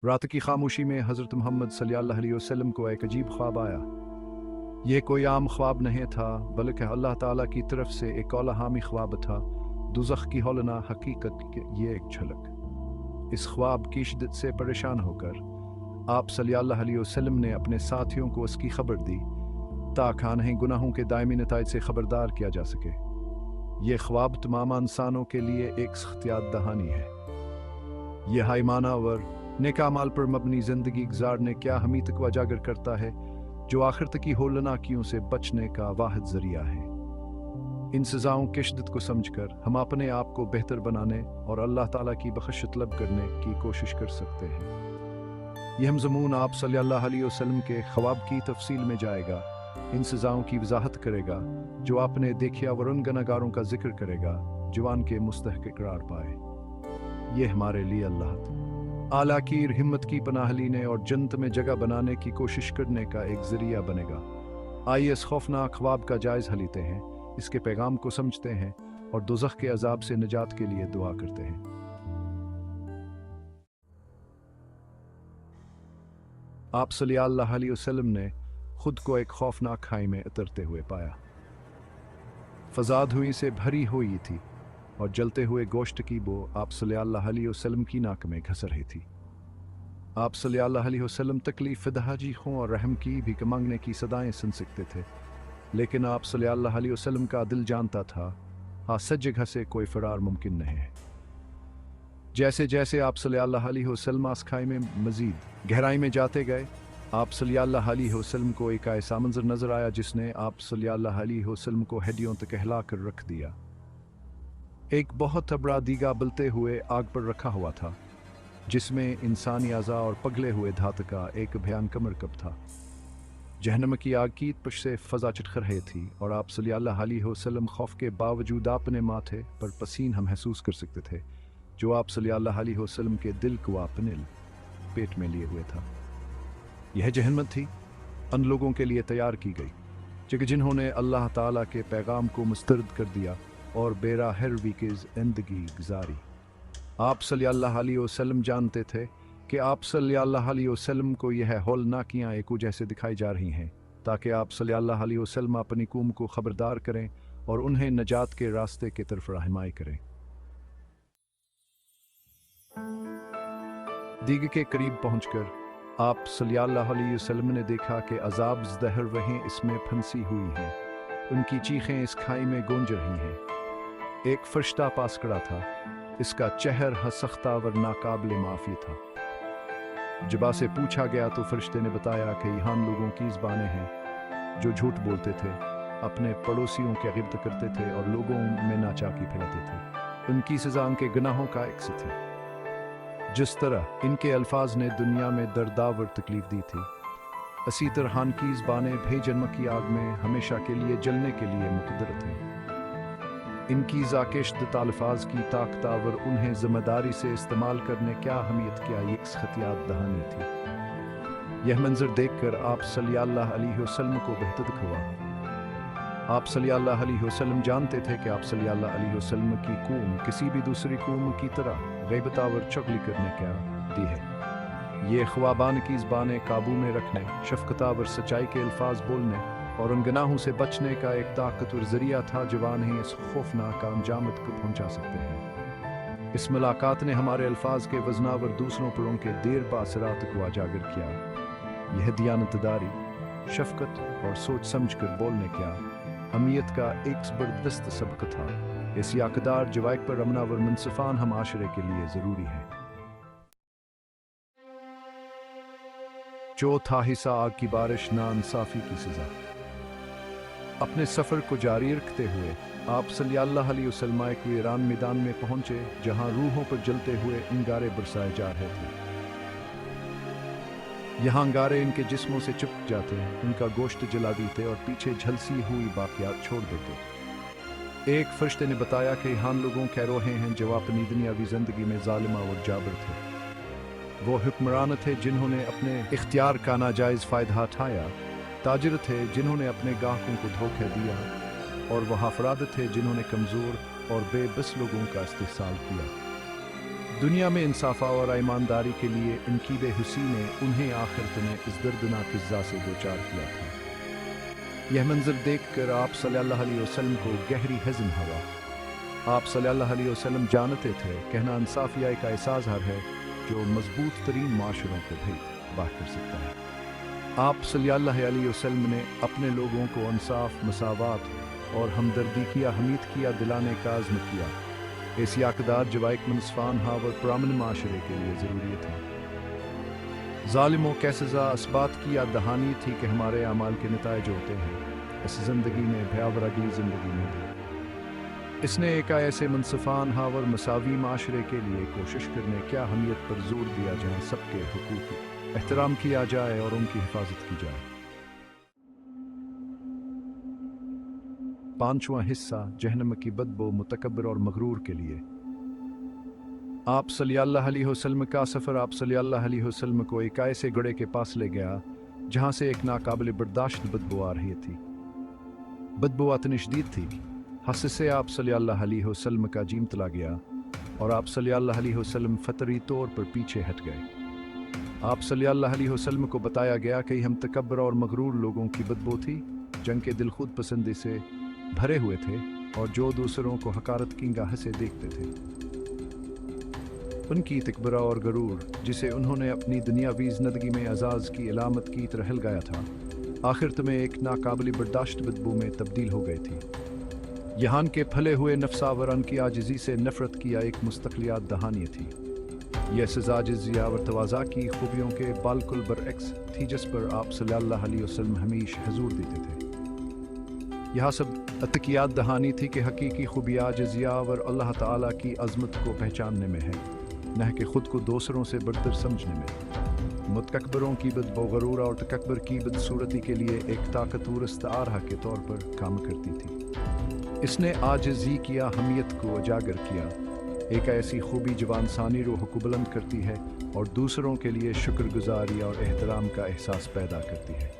रात की खामोशी में हज़रत मोहम्मद सल्लल्लाहु अलैहि वसल्लम को एक अजीब ख्वाब आया। ये कोई आम ख्वाब नहीं था, बल्कि अल्लाह ताला की तरफ से एक औलाहामी ख्वाब था, दुज़ख की हौलना हकीकत की ये एक झलक। इस ख्वाब की शिद्दत से परेशान होकर आप सल्लल्लाहु अलैहि वसल्लम ने अपने साथियों को इसकी खबर दी, ताकि उन्हें गुनाहों के दायमी नताइज से खबरदार किया जा सके। ये ख्वाब तमाम इंसानों के लिए एक सख्त याद दहानी है। यह हाईमाना और नेकामाल पर मबनी जिंदगी गुजारने क्या हमी तक उजागर करता है, जो आखिर तक की होलनाकियों से बचने का वाहिद जरिया है। इन सजाओं की शिद्दत को समझकर हम अपने आप को बेहतर बनाने और अल्लाह ताला की बख्शिश तलब करने की कोशिश कर सकते हैं। यह मज़मून आप सल्लल्लाहु अलैहि वसल्लम के ख्वाब की तफसील में जाएगा, इन सजाओं की वजाहत करेगा, जो आपने देखा और उन गुनहगारों का जिक्र करेगा जवान के मुस्तहक़ करार पाए। ये हमारे लिए अल्लाह आला की हिम्मत की पनाह लेने और जन्नत में जगह बनाने की कोशिश करने का एक जरिया बनेगा। आइए इस खौफनाक ख्वाब का जायज़ा लेते हैं, इसके पैगाम को समझते हैं और दोज़ख के अजाब से निजात के लिए दुआ करते हैं। आप सल्लल्लाहु अलैहि वसल्लम ने खुद को एक खौफनाक खाई में उतरते हुए पाया। फ़ज़ा धुएं से भरी हुई थी और जलते हुए गोश्त की बो आप सल्लल्लाहु अलैहि वसल्लम की नाक में घस रही थी। आप सल्लल्लाहु अलैहि वसल्लम तकलीफ दहाजी हों और रहम की भी मांगने की सदाएं सुन सकते थे, लेकिन आप सल्लल्लाहु अलैहि वसल्लम का दिल जानता था सच जगह से कोई फरार मुमकिन नहीं है। जैसे जैसे आप सल्लल्लाहु अलैहि वसल्लम इस खाई में मजीद गहराई में जाते गए, आप सल्लल्लाहु अलैहि वसल्लम को एक ऐसा मंजर नजर आया जिसने आप सल्लल्लाहु अलैहि वसल्लम को हड्डियों तक हिला कर रख दिया। एक बहुत बड़ा दीगा बलते हुए आग पर रखा हुआ था, जिसमें इंसानी अज़ा और पगले हुए धातु का एक भयानक मरकब था। जहन्नम की आग की तपिश से फ़ज़ा चिटख रही थी और आप सल्लल्लाहु अलैहि वसल्लम खौफ के बावजूद अपने माथे पर पसीना महसूस कर सकते थे, जो आप सल्लल्लाहु अलैहि वसल्लम के दिल को अपने पेट में लिए हुए था। यह जहन्नम थी उन लोगों के लिए तैयार की गई जिन्होंने अल्लाह ताला के पैगाम को मुस्तरद कर दिया और बेराहरवी की ज़िंदगी गुजारी। आप सल्लल्लाहु अलैहि वसल्लम जानते थे कि आप सल्लल्लाहु अलैहि वसल्लम को यह हौलनाकियाँ एक जैसे दिखाई जा रही हैं, ताकि आप सल्लल्लाहु अलैहि वसल्लम अपनी कौम को खबरदार करें और उन्हें नजात के रास्ते की तरफ रहनुमाई करें। दीग के करीब पहुंचकर आप सल्लल्लाहु अलैहि वसल्लम ने देखा कि अजाब ज़हर वहीं इसमें फंसी हुई हैं। उनकी चीखें इस खाई में गूंज रही हैं। एक फरिश्ता पास खड़ा था, इसका चेहरा सख्ता व नाकाबिले माफ़ी था। जब से पूछा गया तो फरिश्ते ने बताया कि यहाँ लोगों की ज़बानें हैं जो झूठ बोलते थे, अपने पड़ोसियों के गिब्त करते थे और लोगों में नाचाकी फैलाते थे। उनकी सज़ा उनके गुनाहों का अक्स थी। जिस तरह इनके अल्फाज ने दुनिया में दर्दावर तकलीफ दी थी, इसी तरह की ज़बानें बेजन्म की आग में हमेशा के लिए जलने के लिए मुक़द्दर थीं। इनकी ज़ाकिश्त अल्फाज की ताकतावर उन्हें ज़िम्मेदारी से इस्तेमाल करने क्या अहमियत क्या एक खतियात दहानी थी। यह मंजर देखकर आप सल्लल्लाहु अलैहि वसल्लम को बेहतर हुआ। आप सल्लल्लाहु अलैहि वसल्लम जानते थे कि आप सल्लल्लाहु अलैहि वसल्लम की कौम किसी भी दूसरी कौम की तरह गैबतावर चगली करने क्या दी है। ये ख्वाबान की ज़बानें काबू में रखने, शफ़क़तावर सच्चाई के अल्फाज बोलने और उन गुनाहों से बचने का एक ताकतवर जरिया था, जवान ही इस खौफनाक अंजाम को पहुंचा सकते हैं। इस मुलाकात ने हमारे अल्फाज के वजनावर दूसरों पर उनके देर बासरात को उजागर किया। यह दियानतदारी, शफ़क़त और सोच समझ कर बोलने क्या अहमियत का एक ज़बरदस्त सबक था। इस याकदार जवाब पर अमनावर मुनसिफान हम आशरे के लिए ज़रूरी है। चौथा हिस्सा आग की बारिश, नाइंसाफ़ी की सज़ा। अपने सफ़र को जारी रखते हुए आप सल्लल्लाहु अलैहि वसल्लम एक वीरान मैदान में पहुंचे, जहां रूहों पर जलते हुए अंगारे बरसाए जा रहे थे। यहाँ अंगारे इनके जिस्मों से चिपक जाते, उनका गोश्त जला देते और पीछे झलसी हुई बाकियात छोड़ देते। एक फरिश्ते ने बताया कि यहाँ लोगों कह रहे हैं जो अपनी दुनियावी जिंदगी में जालिमा और जाबर थे। वो हुक्मरान थे जिन्होंने अपने इख्तियार का नाजायज़ फ़ायदा उठाया, ताजिर थे जिन्होंने अपने गाहकों को धोखा दिया, और वह अफराद थे जिन्होंने कमज़ोर और बेबस लोगों का इस्तेहसाल किया। दुनिया में इंसाफा और ईमानदारी के लिए इनकी बेहुसी ने उन्हें आखिरत में इस दर्दनाक इज़्ज़ा से दो चार किया था। यह मंजर देखकर आप सल्लल्लाहु अलैहि वसल्लम को गहरी हज़न हुआ। आप सल्लल्लाहु अलैहि वसल्लम जानते थे कहना इंसाफिया का एहसास है जो मजबूत तरीन माशरों को भी तबाह कर सकता है। आप सल्लल्लाहु अलैहि वसल्लम ने अपने लोगों को इंसाफ, मसावत और हमदर्दी की अहमियत की दिलाने का अज़्म किया। ऐसी अक़दार जवाइक मुनसफ़ान और पुरान माशरे के लिए ज़रूरी थी। ज़ालिमों के सज़ा इसबात की दहानी थी कि हमारे अमाल के नताइज होते हैं इस ज़िंदगी में भयावह अगली ज़िंदगी में भी। इसने एक ऐसे मुनसफ़ान और मसावी माशरे के लिए कोशिश करने की अहमियत पर जोर दिया जहाँ सबके हुकूक़ की एहतराम किया जाए और उनकी हिफाजत की जाए। पांचवां हिस्सा जहन्नम की बदबू मुतकब्बिर और मगरूर के लिए। आप सल्लल्लाहु अलैहि वसल्लम का सफ़र आप सल्लल्लाहु अलैहि वसल्लम को एक ऐसे गड्ढे के पास ले गया जहाँ से एक नाकाबिल बर्दाश्त बदबू आ रही थी। बदबू इतनी शदीद थी हंस से आप सल्लल्लाहु अलैहि वसल्लम का जीम तला गया और आप सल्लल्लाहु अलैहि वसल्लम फतरी तौर पर पीछे हट गए। आप सल्लल्लाहु अलैहि वसल्लम को बताया गया कि हम तकब्बर और मगरूर लोगों की बदबू थी जंग के दिल खुद पसंदी से भरे हुए थे और जो दूसरों को हकारत की निगाह से देखते थे। उनकी तकबरा और गरूर जिसे उन्होंने अपनी दुनियावी ज़िंदगी में अजाज़ की अलामत की तरह लगाया था आखिरत में एक नाकाबिल बर्दाश्त बदबू में तब्दील हो गई थी। यहाँ के फले हुए नफ्सावरन की आजिज़ी से नफ़रत किया एक मुस्तक़लियात दहानी थी। यह सज़ा जिज़िया और तवाज़ा की खूबियों के बालकुल बरअक्स थी जिस पर आप सल्लल्लाहु अलैहि वसल्लम हमेशा हजूर देते थे। यह सब अतकियात दहानी थी कि हकीकी खूबिया जिज़िया और अल्लाह ताला की अज़मत को पहचानने में है न कि ख़ुद को दूसरों से बढ़तर समझने में। मुतकब्बरों की बदबू गरूर और तकब्बर की बदसूरती के लिए एक ताकतवर इस्तारा के तौर पर काम करती थी। इसने आजिज़ी की अहमियत को उजागर किया, एक ऐसी खूबी जो इंसानी रूह को बुलंद करती है और दूसरों के लिए शुक्रगुजारी और एहतराम का एहसास पैदा करती है।